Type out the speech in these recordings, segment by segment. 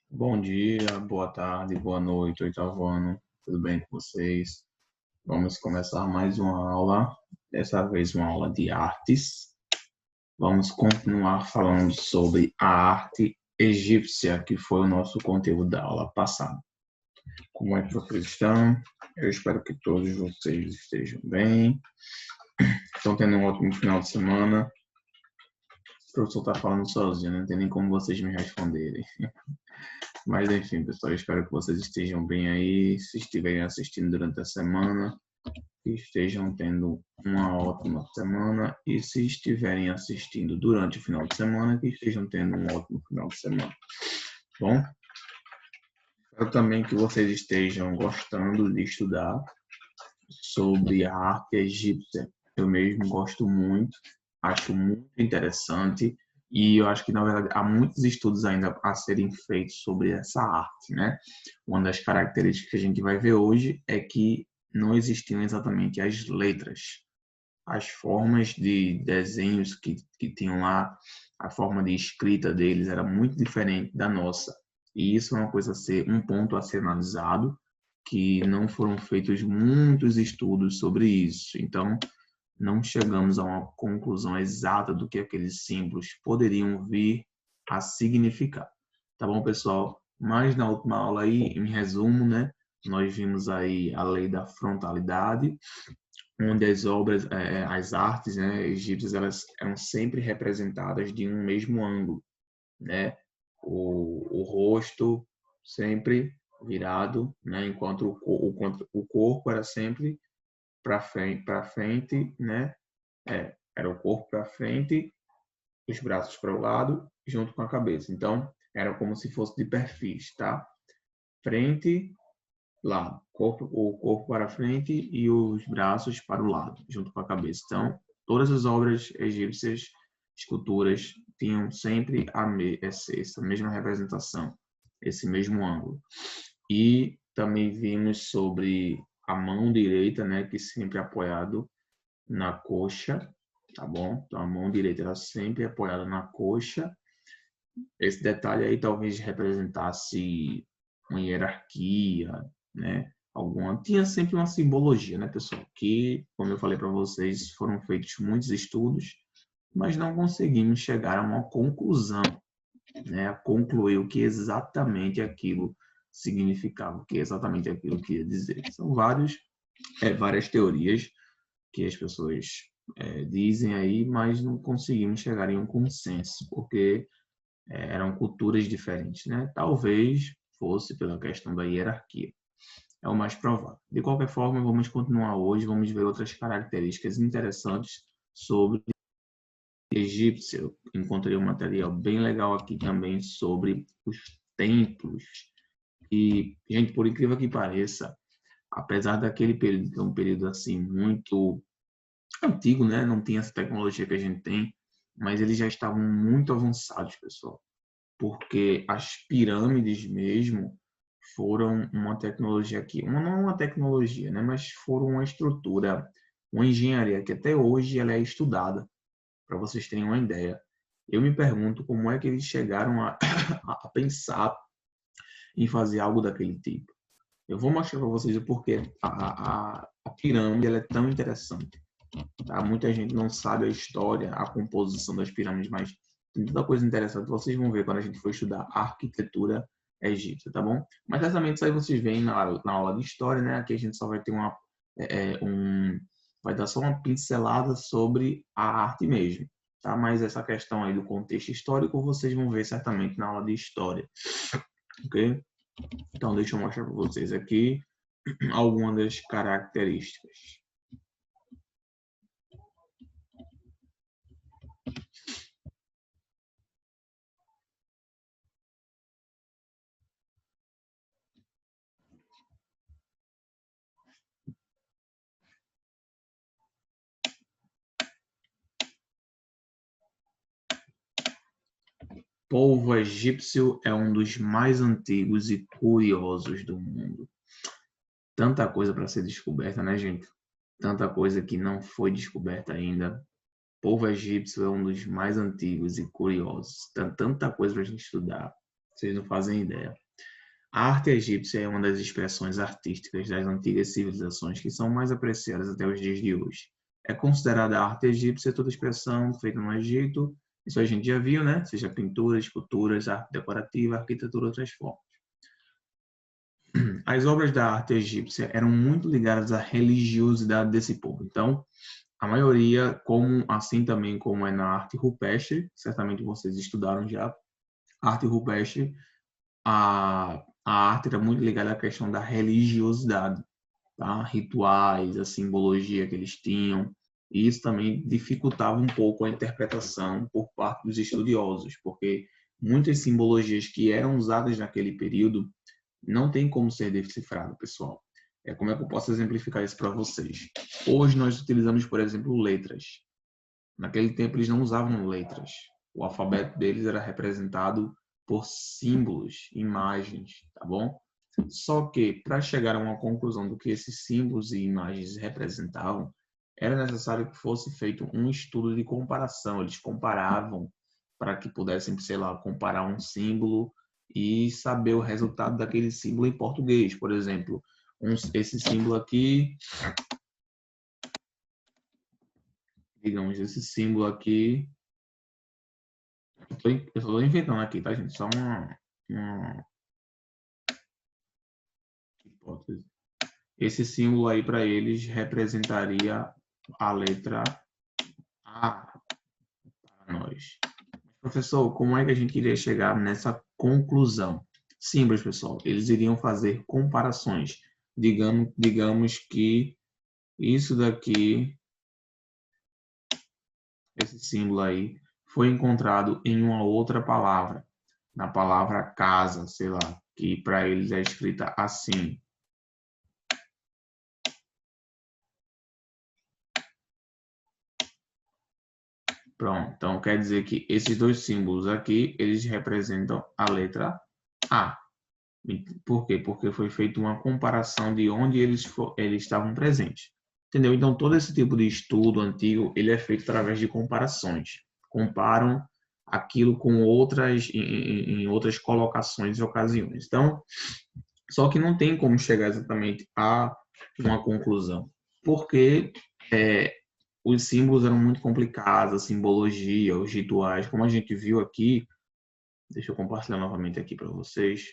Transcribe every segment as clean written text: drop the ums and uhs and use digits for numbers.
Bom dia, boa tarde, boa noite, oitavo ano. Tudo bem com vocês? Vamos começar mais uma aula, dessa vez uma aula de artes. Vamos continuar falando sobre a arte egípcia, que foi o nosso conteúdo da aula passada. Como é que vocês estão? Eu espero que todos vocês estejam bem. Estão tendo um ótimo final de semana. O professor está falando sozinho, não tem nem como vocês me responderem. Mas enfim, pessoal, eu espero que vocês estejam bem aí, se estiverem assistindo durante a semana, que estejam tendo uma ótima semana e se estiverem assistindo durante o final de semana, que estejam tendo um ótimo final de semana. Bom, espero também que vocês estejam gostando de estudar sobre a arte egípcia. Eu mesmo gosto muito, acho muito interessante e eu acho que, na verdade, há muitos estudos ainda a serem feitos sobre essa arte, né? Uma das características que a gente vai ver hoje é que não existiam exatamente as letras, as formas de desenhos que tinham lá, a forma de escrita deles era muito diferente da nossa. E isso é uma coisa a ser, um ponto a ser analisado, que não foram feitos muitos estudos sobre isso. Então, não chegamos a uma conclusão exata do que aqueles símbolos poderiam vir a significar. Tá bom, pessoal? Mas na última aula aí, em resumo, né, nós vimos aí a lei da frontalidade, onde as obras, as artes, né, egípcias, elas eram sempre representadas de um mesmo ângulo, né? O rosto sempre virado, né? Enquanto o corpo era sempre para frente, né? Era o corpo para frente, os braços para o lado, junto com a cabeça. Então, era como se fosse de perfis, tá? Frente, lado, o corpo para frente e os braços para o lado, junto com a cabeça. Então, todas as obras egípcias, esculturas, tinham sempre essa mesma representação, esse mesmo ângulo. E também vimos sobre a mão direita, né, que sempre é apoiado na coxa, tá bom? Então, a mão direita era sempre apoiada na coxa. Esse detalhe aí talvez representasse uma hierarquia, né? Tinha sempre uma simbologia, né, pessoal? Que, como eu falei para vocês, foram feitos muitos estudos, mas não conseguimos chegar a uma conclusão, né? A concluir o que exatamente aquilo significava, o que exatamente aquilo queria dizer. São várias teorias que as pessoas dizem aí, mas não conseguimos chegar em um consenso, porque eram culturas diferentes, né? Talvez fosse pela questão da hierarquia. É o mais provável. De qualquer forma, vamos continuar hoje, vamos ver outras características interessantes sobre egípcia. Eu encontrei um material bem legal aqui também sobre os templos. E, gente, por incrível que pareça, apesar daquele período que é um período assim muito antigo, né? Não tinha essa tecnologia que a gente tem, mas eles já estavam muito avançados, pessoal, porque as pirâmides mesmo foram uma tecnologia que, não uma tecnologia, né, mas foram uma estrutura, uma engenharia que até hoje ela é estudada, para vocês terem uma ideia. Eu me pergunto como é que eles chegaram a pensar em fazer algo daquele tipo. Eu vou mostrar para vocês o porquê a pirâmide ela é tão interessante. Tá? Muita gente não sabe a história, a composição das pirâmides, mas tem muita coisa interessante. Vocês vão ver quando a gente for estudar a arquitetura egípcia, tá bom? Mas exatamente isso aí vocês veem na aula de história, né? Aqui a gente só vai ter vai dar só uma pincelada sobre a arte mesmo, tá? Mas essa questão aí do contexto histórico vocês vão ver certamente na aula de história, ok? Então deixa eu mostrar para vocês aqui algumas das características. O povo egípcio é um dos mais antigos e curiosos do mundo. Tanta coisa para ser descoberta, né, gente? Tanta coisa que não foi descoberta ainda. O povo egípcio é um dos mais antigos e curiosos. Tem tanta coisa para a gente estudar. Vocês não fazem ideia. A arte egípcia é uma das expressões artísticas das antigas civilizações que são mais apreciadas até os dias de hoje. É considerada a arte egípcia toda expressão feita no Egito. Isso a gente já viu, né? Seja pintura, esculturas, arte decorativa, arquitetura, outras formas. As obras da arte egípcia eram muito ligadas à religiosidade desse povo. Então, a maioria, assim também como é na arte rupestre, certamente vocês estudaram já, a arte rupestre, a arte era muito ligada à questão da religiosidade, tá? Rituais, a simbologia que eles tinham, e isso também dificultava um pouco a interpretação por parte dos estudiosos, porque muitas simbologias que eram usadas naquele período não tem como ser decifrado, pessoal. Como é que eu posso exemplificar isso para vocês? Hoje nós utilizamos, por exemplo, letras. Naquele tempo eles não usavam letras. O alfabeto deles era representado por símbolos, imagens, tá bom? Só que para chegar a uma conclusão do que esses símbolos e imagens representavam, era necessário que fosse feito um estudo de comparação. Eles comparavam para que pudessem, sei lá, comparar um símbolo e saber o resultado daquele símbolo em português. Por exemplo, esse símbolo aqui, digamos, esse símbolo aqui, eu estou inventando aqui, tá, gente? Só uma hipótese. Esse símbolo aí para eles representaria a letra A para nós. Professor, como é que a gente iria chegar nessa conclusão? Simples, pessoal. Eles iriam fazer comparações. Digamos que isso daqui, esse símbolo aí, foi encontrado em uma outra palavra. Na palavra casa, sei lá, que para eles é escrita assim. Pronto, então quer dizer que esses dois símbolos aqui, eles representam a letra A. Por quê? Porque foi feita uma comparação de onde eles estavam presentes. Entendeu? Então, todo esse tipo de estudo antigo, ele é feito através de comparações. Comparam aquilo com outras, em outras colocações e ocasiões. Então, só que não tem como chegar exatamente a uma conclusão. Porque os símbolos eram muito complicados, a simbologia, os rituais, como a gente viu aqui. Deixa eu compartilhar novamente aqui para vocês.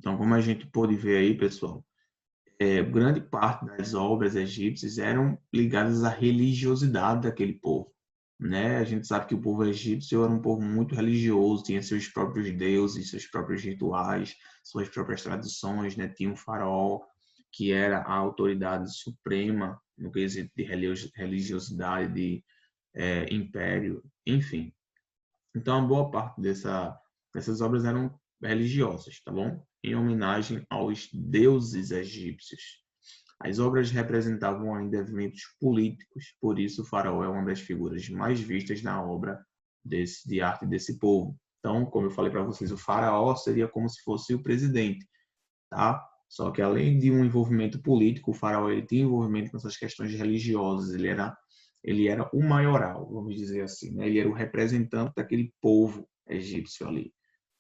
Então, como a gente pôde ver aí, pessoal, grande parte das obras egípcias eram ligadas à religiosidade daquele povo, né? A gente sabe que o povo egípcio era um povo muito religioso, tinha seus próprios deuses, seus próprios rituais, suas próprias tradições, né? Tinha um faraó, que era a autoridade suprema no quesito de religiosidade, de império, enfim. Então, a boa parte dessas obras eram religiosas, tá bom? Em homenagem aos deuses egípcios. As obras representavam ainda eventos políticos, por isso o faraó é uma das figuras mais vistas na obra de arte desse povo. Então, como eu falei para vocês, o faraó seria como se fosse o presidente, tá? Só que além de um envolvimento político, o faraó ele tinha envolvimento com essas questões religiosas, ele era o maioral, vamos dizer assim, né? Ele era o representante daquele povo egípcio ali.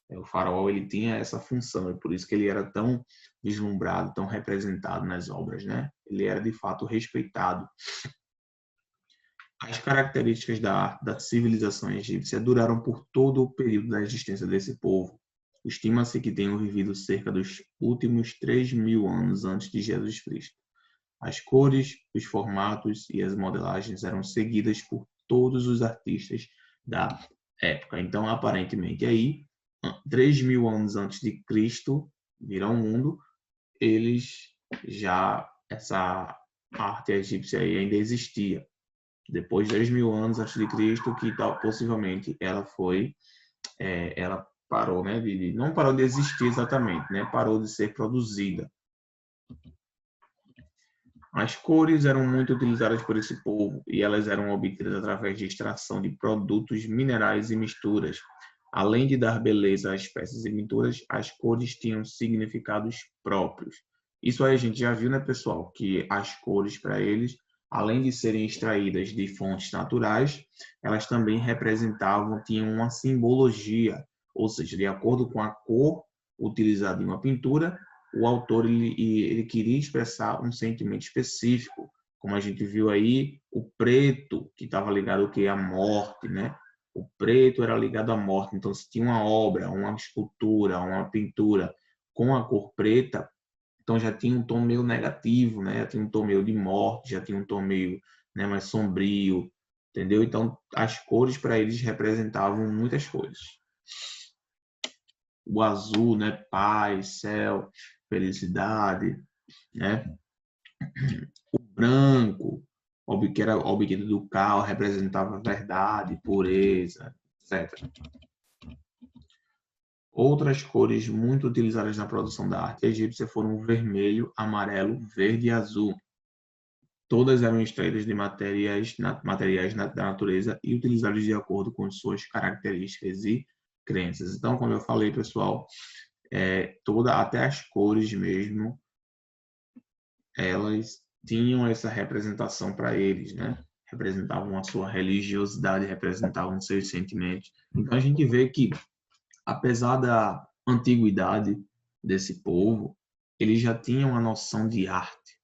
O faraó ele tinha essa função, e por isso que ele era tão vislumbrado, tão representado nas obras, né? Ele era de fato respeitado. As características da arte da civilização egípcia duraram por todo o período da existência desse povo. Estima-se que tenham vivido cerca dos últimos 3.000 anos antes de Jesus Cristo. As cores, os formatos e as modelagens eram seguidas por todos os artistas da época. Então, aparentemente, aí, 3.000 anos antes de Cristo vir ao mundo, essa arte egípcia aí ainda existia. Depois de 3.000 anos antes de Cristo, que possivelmente ela parou, né? Não parou de existir exatamente, né? Parou de ser produzida. As cores eram muito utilizadas por esse povo e elas eram obtidas através de extração de produtos minerais e misturas. Além de dar beleza às peças e pinturas, as cores tinham significados próprios. Isso aí a gente já viu, né, pessoal? Que as cores para eles, além de serem extraídas de fontes naturais, elas também tinham uma simbologia, ou seja, de acordo com a cor utilizada em uma pintura, o autor ele queria expressar um sentimento específico, como a gente viu aí, o preto, que estava ligado ao que? À morte, né? O preto era ligado à morte, então se tinha uma obra, uma escultura, uma pintura com a cor preta, então já tinha um tom meio negativo, né? Já tinha um tom meio de morte, já tinha um tom meio, né, mais sombrio, entendeu? Então as cores para eles representavam muitas coisas. O azul, né? Paz, céu, felicidade, né? O branco, que era obtido do cal, representava verdade, pureza, etc. Outras cores muito utilizadas na produção da arte egípcia foram o vermelho, amarelo, verde e azul. Todas eram extraídas de materiais da natureza e utilizadas de acordo com suas características e crenças. Então, como eu falei, pessoal, até as cores mesmo, elas tinham essa representação para eles, né? Representavam a sua religiosidade, representavam seus sentimentos. Então, a gente vê que, apesar da antiguidade desse povo, eles já tinham uma noção de arte.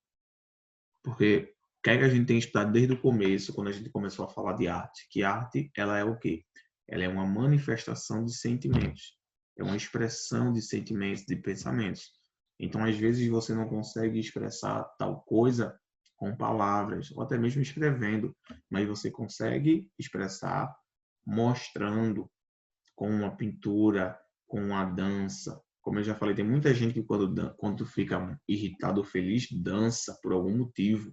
Porque o que é que a gente tem estudado desde o começo, quando a gente começou a falar de arte? Que arte, ela é o quê? Ela é uma manifestação de sentimentos. É uma expressão de sentimentos, de pensamentos. Então, às vezes, você não consegue expressar tal coisa com palavras, ou até mesmo escrevendo, mas você consegue expressar mostrando com uma pintura, com uma dança. Como eu já falei, tem muita gente que quando fica irritado ou feliz, dança por algum motivo.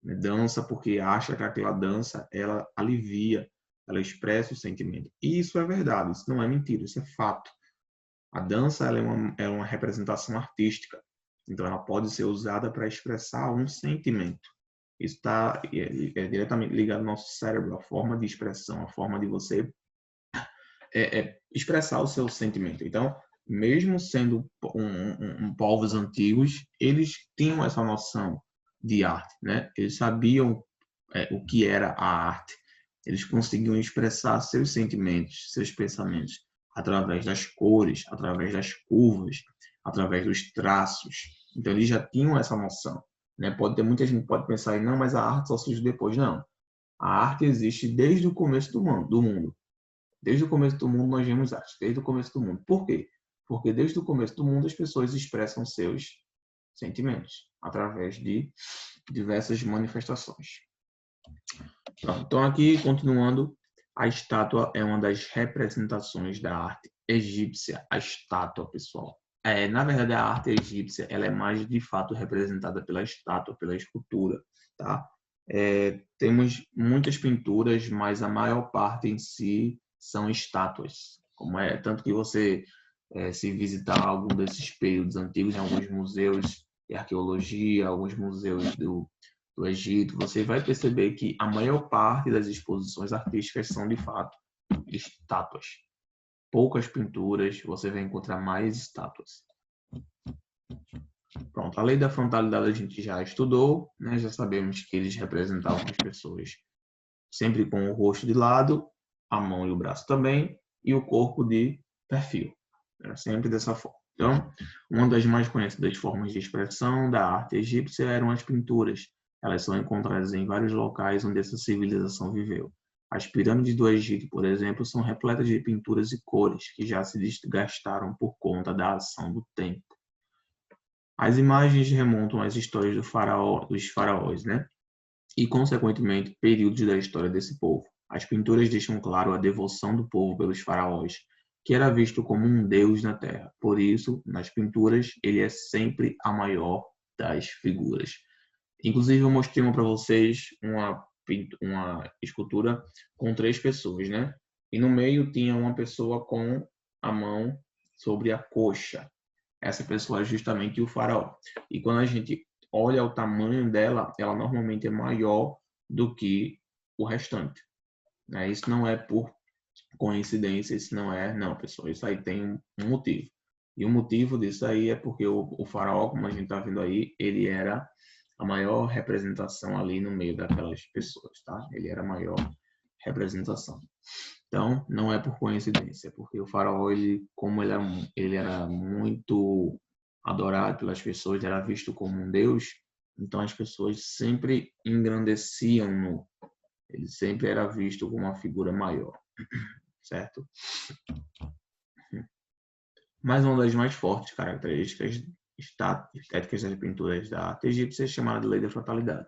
Né? Dança porque acha que aquela dança, ela alivia, ela expressa o sentimento. E isso é verdade, isso não é mentira, isso é fato. A dança ela é uma representação artística, então ela pode ser usada para expressar um sentimento. Isso é diretamente ligado ao nosso cérebro, a forma de expressão, a forma de você expressar o seu sentimento. Então, mesmo sendo povos antigos, eles tinham essa noção de arte, né? Eles sabiam o que era a arte. Eles conseguiam expressar seus sentimentos, seus pensamentos, através das cores, através das curvas, através dos traços. Então, eles já tinham essa noção. Né? Pode ter muita gente que pode pensar, não, mas a arte só surge depois. Não. A arte existe desde o começo do mundo. Desde o começo do mundo nós vemos arte, desde o começo do mundo. Por quê? Porque desde o começo do mundo as pessoas expressam seus sentimentos através de diversas manifestações. Pronto, então aqui, continuando, a estátua é uma das representações da arte egípcia. A estátua, pessoal. Na verdade, a arte egípcia ela é mais, de fato, representada pela estátua, pela escultura. Tá? Temos muitas pinturas, mas a maior parte em si são estátuas. Tanto que você, se visitar algum desses períodos antigos, em alguns museus de arqueologia, alguns museus do Egito, você vai perceber que a maior parte das exposições artísticas são, de fato, estátuas. Poucas pinturas, você vai encontrar mais estátuas. Pronto, a lei da frontalidade a gente já estudou, né? Já sabemos que eles representavam as pessoas sempre com o rosto de lado, a mão e o braço também, e o corpo de perfil. Era sempre dessa forma. Então, uma das mais conhecidas formas de expressão da arte egípcia eram as pinturas. Elas são encontradas em vários locais onde essa civilização viveu. As pirâmides do Egito, por exemplo, são repletas de pinturas e cores que já se desgastaram por conta da ação do tempo. As imagens remontam às histórias dos faraós, né? E, consequentemente, períodos da história desse povo. As pinturas deixam claro a devoção do povo pelos faraós, que era visto como um deus na terra. Por isso, nas pinturas, ele é sempre a maior das figuras. Inclusive, eu mostrei para vocês uma escultura com 3 pessoas, né? E no meio tinha uma pessoa com a mão sobre a coxa. Essa pessoa é justamente o faraó. E quando a gente olha o tamanho dela, ela normalmente é maior do que o restante. Né? Isso não é por coincidência, isso não é... Não, pessoal, isso aí tem um motivo. E o motivo disso aí é porque o faraó, como a gente está vendo aí, ele era a maior representação ali no meio daquelas pessoas, tá? Ele era a maior representação. Então, não é por coincidência, porque o faraó, como ele era muito adorado pelas pessoas, era visto como um deus, então as pessoas sempre engrandeciam-no. Ele sempre era visto como uma figura maior, certo? Mas uma das mais fortes características estéticas das pinturas da arte egípcia é chamada de lei da fatalidade.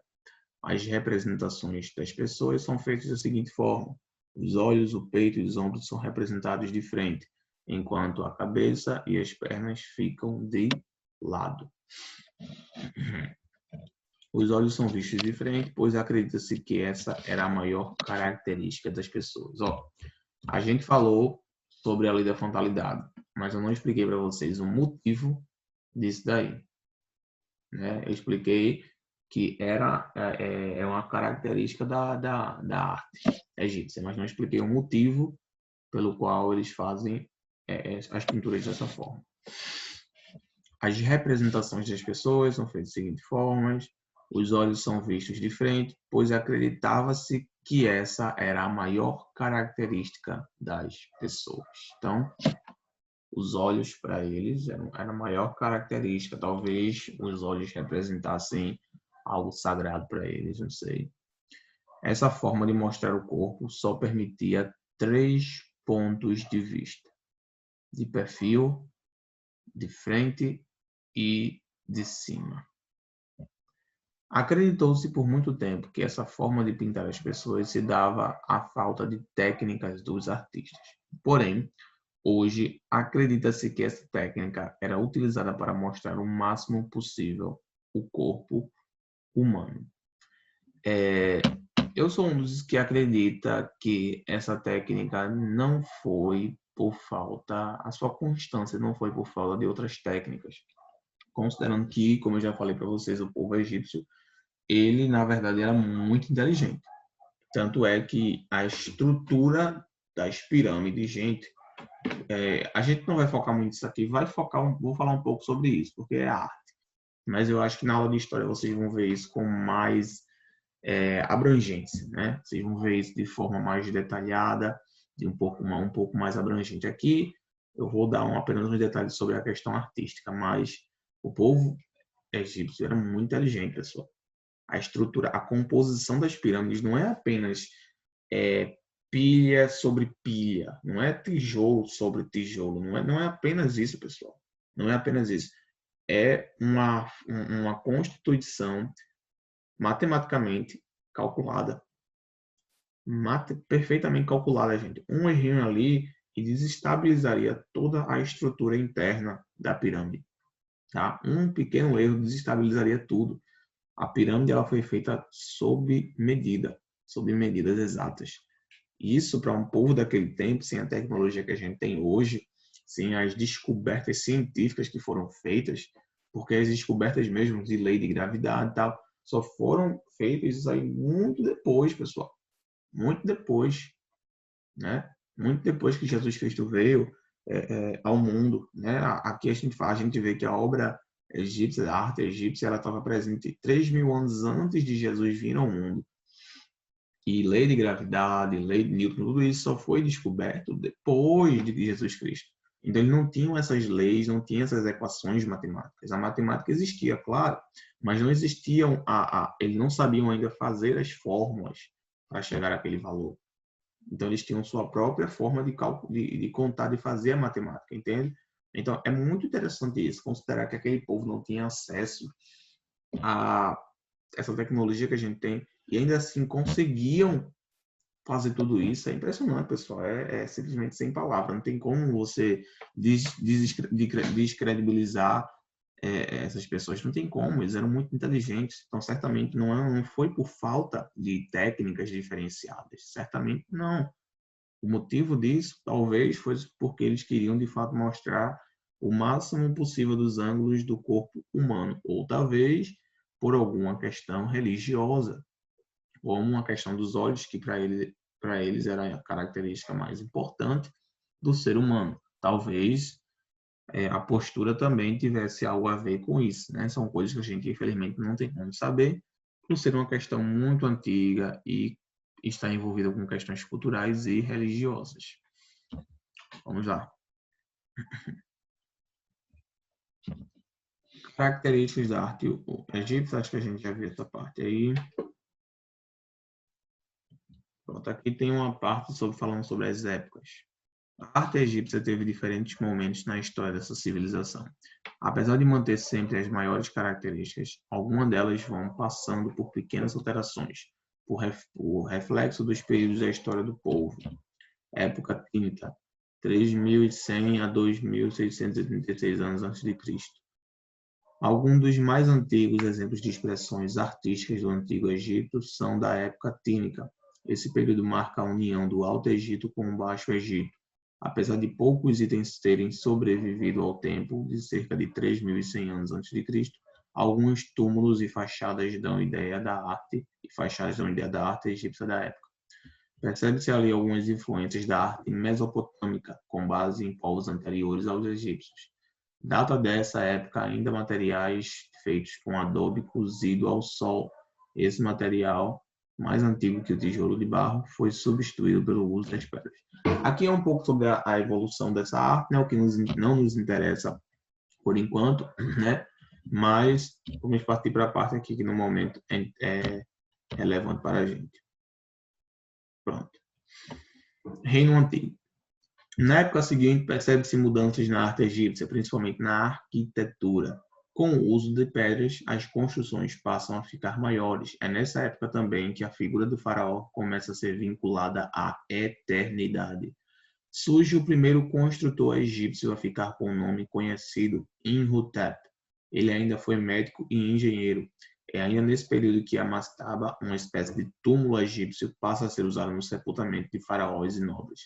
As representações das pessoas são feitas da seguinte forma: os olhos, o peito e os ombros são representados de frente, enquanto a cabeça e as pernas ficam de lado. Os olhos são vistos de frente, pois acredita-se que essa era a maior característica das pessoas. A gente falou sobre a lei da fatalidade, mas eu não expliquei para vocês o motivo disso daí. Né? Eu expliquei que é uma característica da arte egípcia, mas não expliquei o motivo pelo qual eles fazem as pinturas dessa forma. As representações das pessoas são feitas de seguinte formas: os olhos são vistos de frente, pois acreditava-se que essa era a maior característica das pessoas. Então, os olhos para eles era a maior característica. Talvez os olhos representassem algo sagrado para eles, não sei. Essa forma de mostrar o corpo só permitia 3 pontos de vista: de perfil, de frente e de cima. Acreditou-se por muito tempo que essa forma de pintar as pessoas se dava à falta de técnicas dos artistas. Porém, hoje acredita-se que essa técnica era utilizada para mostrar o máximo possível o corpo humano. Eu sou um dos que acredita que essa técnica não foi por falta, a sua constância não foi por falta de outras técnicas. Considerando que, como eu já falei para vocês, o povo egípcio, ele na verdade era muito inteligente. Tanto é que a estrutura das pirâmides, gente, a gente não vai focar muito nisso aqui, vou falar um pouco sobre isso, porque é arte. Mas eu acho que na aula de história vocês vão ver isso com mais abrangência, né? Vocês vão ver isso de forma mais detalhada, de um pouco mais abrangente. Aqui eu vou dar apenas uns detalhes sobre a questão artística, mas o povo egípcio era muito inteligente, pessoal. A estrutura, a composição das pirâmides não é apenas pilha sobre pilha, não é tijolo sobre tijolo, não é apenas isso, pessoal. Não é apenas isso. É uma constituição matematicamente calculada. Perfeitamente calculada, gente. Um errinho ali e desestabilizaria toda a estrutura interna da pirâmide. Tá? Um pequeno erro desestabilizaria tudo. A pirâmide ela foi feita sob medida, sob medidas exatas. Isso para um povo daquele tempo, sem a tecnologia que a gente tem hoje, sem as descobertas científicas que foram feitas, porque as descobertas mesmo de lei de gravidade e tal, só foram feitas aí muito depois, pessoal. Muito depois, né? Muito depois que Jesus Cristo veio ao mundo, né? Aqui a gente vê que a obra egípcia, a arte egípcia, ela estava presente 3.000 anos antes de Jesus vir ao mundo. E lei de gravidade, lei de Newton, tudo isso só foi descoberto depois de Jesus Cristo. Então, eles não tinham essas leis, não tinham essas equações matemáticas. A matemática existia, claro, mas não existiam, eles não sabiam ainda fazer as fórmulas para chegar àquele valor. Então, eles tinham sua própria forma de cálculo, de contar, de fazer a matemática, entende? Então, é muito interessante isso, considerar que aquele povo não tinha acesso a essa tecnologia que a gente tem e ainda assim conseguiam fazer tudo isso. É impressionante, pessoal. É simplesmente sem palavras. Não tem como você descredibilizar essas pessoas. Não tem como. Eles eram muito inteligentes. Então, certamente não foi por falta de técnicas diferenciadas. Certamente não. O motivo disso, talvez, foi porque eles queriam, de fato, mostrar o máximo possível dos ângulos do corpo humano. Ou talvez por alguma questão religiosa, ou uma questão dos olhos, que para eles era a característica mais importante do ser humano. Talvez a postura também tivesse algo a ver com isso, né? São coisas que a gente, infelizmente, não tem como saber, por ser uma questão muito antiga e está envolvida com questões culturais e religiosas. Vamos lá. Características da arte egípcia, acho que a gente já viu essa parte aí. Pronto, aqui tem uma parte falando sobre as épocas. A arte egípcia teve diferentes momentos na história dessa civilização. Apesar de manter sempre as maiores características, algumas delas vão passando por pequenas alterações, por reflexo dos períodos da história do povo. Época Tínica, 3.100 a 2.636 anos a.C. Alguns dos mais antigos exemplos de expressões artísticas do Antigo Egito são da época Tínica. Esse período marca a união do Alto Egito com o Baixo Egito. Apesar de poucos itens terem sobrevivido ao tempo de cerca de 3.100 anos a.C., alguns túmulos e fachadas dão ideia da arte egípcia da época. Percebe-se ali algumas influências da arte mesopotâmica, com base em povos anteriores aos egípcios. Data dessa época ainda materiais feitos com adobe cozido ao sol. Esse material, mais antigo que o tijolo de barro, foi substituído pelo uso das pedras. Aqui é um pouco sobre a evolução dessa arte, né? O que não nos interessa por enquanto, né? Mas vamos partir para a parte aqui que no momento é relevante para a gente. Pronto. Reino Antigo. Na época seguinte, percebe-se mudanças na arte egípcia, principalmente na arquitetura. Com o uso de pedras, as construções passam a ficar maiores. É nessa época também que a figura do faraó começa a ser vinculada à eternidade. Surge o primeiro construtor egípcio a ficar com o nome conhecido, Imhotep. Ele ainda foi médico e engenheiro. É ainda nesse período que a mastaba, uma espécie de túmulo egípcio, passa a ser usado no sepultamento de faraós e nobres.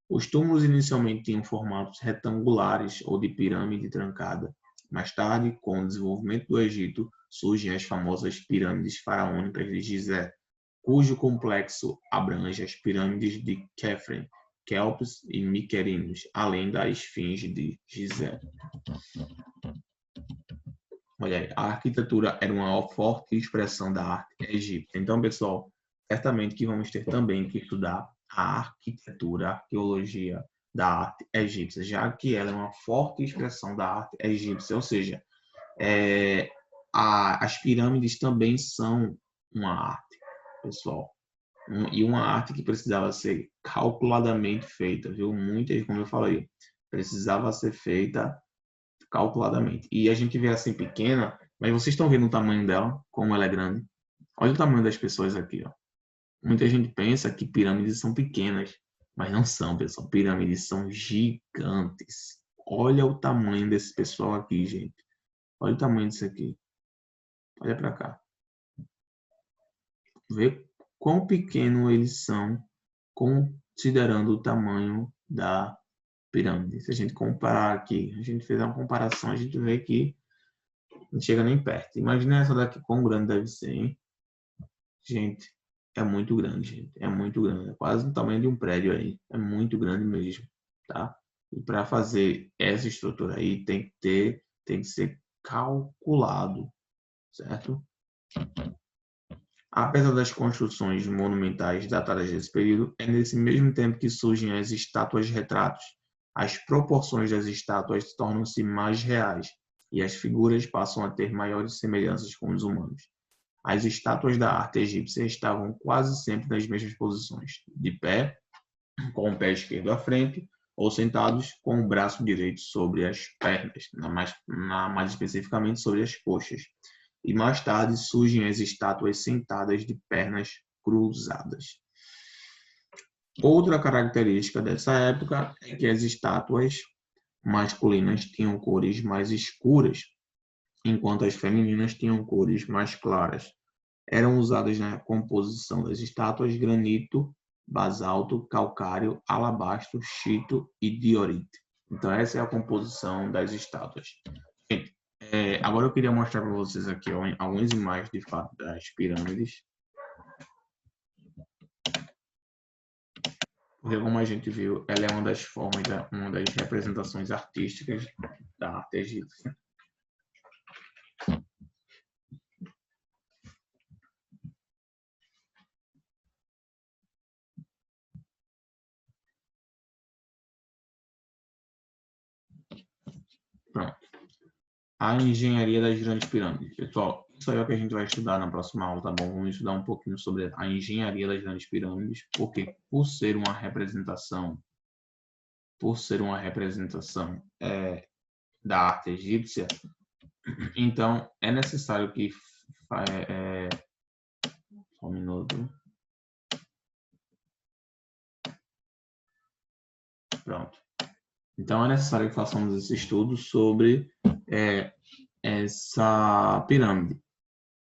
Os túmulos inicialmente tinham formatos retangulares ou de pirâmide trancada. Mais tarde, com o desenvolvimento do Egito, surgem as famosas pirâmides faraônicas de Gizé, cujo complexo abrange as pirâmides de Khafre, Kelps e Miquerinos, além da esfinge de Gizé. Olha aí, a arquitetura era uma forte expressão da arte egípcia. Então, pessoal, certamente que vamos ter também que estudar a arquitetura, a arqueologia da arte egípcia, já que ela é uma forte expressão da arte egípcia, ou seja, as pirâmides também são uma arte, pessoal, e uma arte que precisava ser calculadamente feita, viu? Muitas, como eu falei, precisava ser feita calculadamente. E a gente vê assim pequena, mas vocês estão vendo o tamanho dela, como ela é grande? Olha o tamanho das pessoas aqui, ó. Muita gente pensa que pirâmides são pequenas, mas não são, pessoal. Pirâmides são gigantes. Olha o tamanho desse pessoal aqui, gente. Olha o tamanho disso aqui. Olha para cá. Vê quão pequeno eles são, considerando o tamanho da pirâmide. Se a gente comparar aqui, a gente fizer uma comparação, a gente vê que não chega nem perto. Imagina essa daqui, quão grande deve ser, hein? Gente, é muito grande, gente. É muito grande. É quase o tamanho de um prédio aí. É muito grande mesmo, tá? E para fazer essa estrutura aí tem que ser calculado, certo? Apesar das construções monumentais datadas desse período, é nesse mesmo tempo que surgem as estátuas-retratos. As proporções das estátuas tornam-se mais reais e as figuras passam a ter maiores semelhanças com os humanos. As estátuas da arte egípcia estavam quase sempre nas mesmas posições, de pé, com o pé esquerdo à frente, ou sentados com o braço direito sobre as pernas, mais especificamente sobre as coxas. E mais tarde surgem as estátuas sentadas de pernas cruzadas. Outra característica dessa época é que as estátuas masculinas tinham cores mais escuras, enquanto as femininas tinham cores mais claras. Eram usadas na composição das estátuas granito, basalto, calcário, alabastro, xito e diorite. Então essa é a composição das estátuas. Gente, agora eu queria mostrar para vocês aqui algumas imagens de fato das pirâmides. Porque, como a gente viu, ela é uma das formas, uma das representações artísticas da arte egípcia. Pronto. A engenharia das grandes pirâmides. Pessoal, isso aí é o que a gente vai estudar na próxima aula, tá bom? Vamos estudar um pouquinho sobre a engenharia das grandes pirâmides, porque por ser uma representação da arte egípcia, então é necessário que só um minuto. Pronto. Então é necessário que façamos esse estudo sobre essa pirâmide.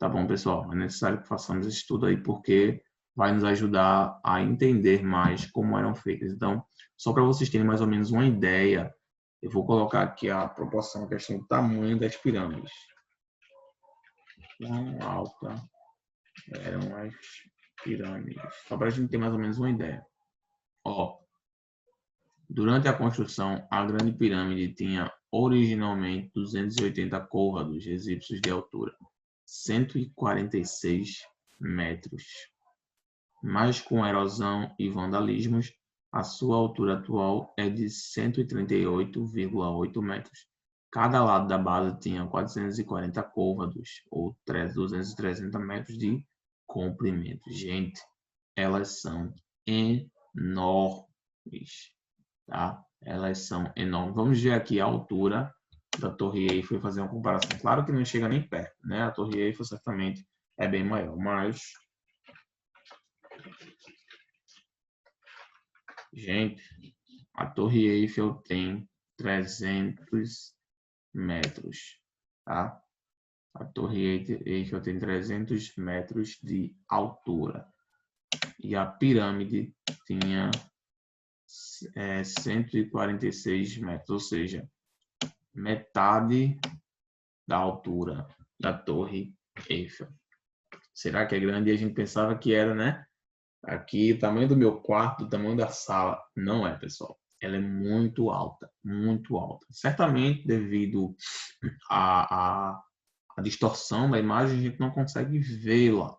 Tá bom, pessoal? É necessário que façamos esse estudo aí porque vai nos ajudar a entender mais como eram feitas. Então, só para vocês terem mais ou menos uma ideia, eu vou colocar aqui a proporção, a questão do tamanho das pirâmides. Quão alta eram as pirâmides? Só para a gente ter mais ou menos uma ideia. Ó, durante a construção, a Grande Pirâmide tinha originalmente 280 côvados egípcios de altura, 146 metros. Mas com erosão e vandalismos, a sua altura atual é de 138,8 metros. Cada lado da base tinha 440 côvados, ou 230 metros de comprimento. Gente, elas são enormes, tá? Elas são enormes. Vamos ver aqui a altura da Torre Eiffel e fazer uma comparação. Claro que não chega nem perto, né? A Torre Eiffel certamente é bem maior, mas... Gente, a Torre Eiffel tem 300 metros, tá? A Torre Eiffel tem 300 metros de altura. E a pirâmide tinha 146 metros, ou seja, metade da altura da Torre Eiffel. Será que é grande? E a gente pensava que era, né? Aqui, o tamanho do meu quarto, o tamanho da sala. Não é, pessoal. Ela é muito alta, muito alta. Certamente, devido à distorção da imagem, a gente não consegue vê-la,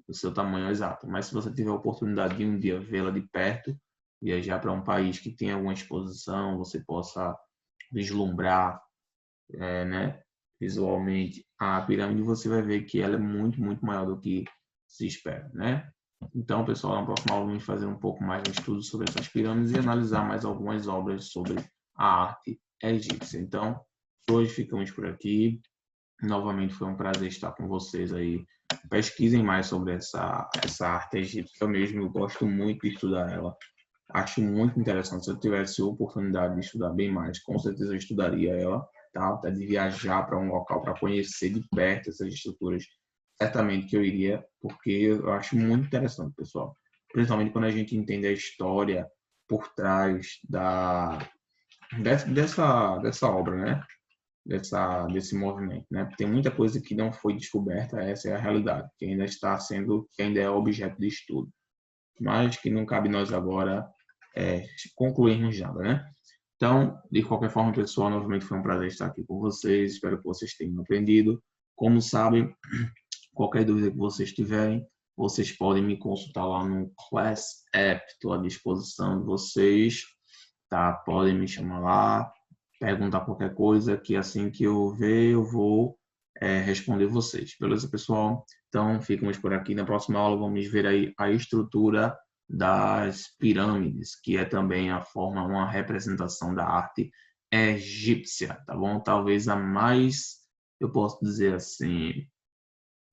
o seu tamanho exato. Mas se você tiver a oportunidade de um dia vê-la de perto, viajar para um país que tem alguma exposição, você possa vislumbrar, né, visualmente a pirâmide, você vai ver que ela é muito, muito maior do que se espera, né? Então, pessoal, na próxima aula vamos fazer um pouco mais de estudo sobre essas pirâmides e analisar mais algumas obras sobre a arte egípcia. Então, hoje ficamos por aqui. Novamente foi um prazer estar com vocês aí. Pesquisem mais sobre essa arte egípcia. Eu mesmo gosto muito de estudar ela. Acho muito interessante. Se eu tivesse a oportunidade de estudar bem mais, com certeza eu estudaria ela, tá? Até de viajar para um local para conhecer de perto essas estruturas. Certamente que eu iria, porque eu acho muito interessante, pessoal. Principalmente quando a gente entende a história por trás dessa obra, né? Desse movimento, né? Tem muita coisa que não foi descoberta, essa é a realidade, que ainda é objeto de estudo, mas que não cabe nós agora concluirmos nada, né? Então, de qualquer forma, pessoal, novamente foi um prazer estar aqui com vocês, espero que vocês tenham aprendido. Como sabem, qualquer dúvida que vocês tiverem, vocês podem me consultar lá no Class App, estou à disposição de vocês, tá? Podem me chamar lá, perguntar qualquer coisa, que assim que eu ver, eu vou responder vocês. Beleza, pessoal? Então, ficamos por aqui. Na próxima aula, vamos ver aí a estrutura das pirâmides, que é também uma representação da arte egípcia, tá bom? Talvez a mais, eu posso dizer assim,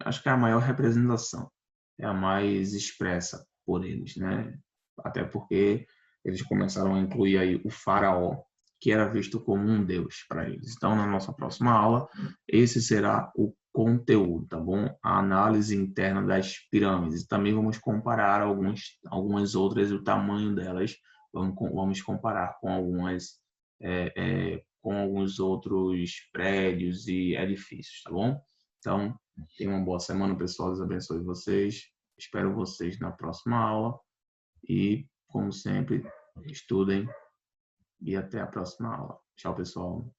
acho que é a maior representação, é a mais expressa por eles, né? Até porque eles começaram a incluir aí o faraó, que era visto como um deus para eles. Então, na nossa próxima aula, esse será o conteúdo, tá bom? A análise interna das pirâmides. Também vamos comparar algumas outras e o tamanho delas. Vamos comparar com com alguns outros prédios e edifícios, tá bom? Então, tenham uma boa semana, pessoal. Deus abençoe vocês. Espero vocês na próxima aula. E como sempre, estudem e até a próxima aula. Tchau, pessoal.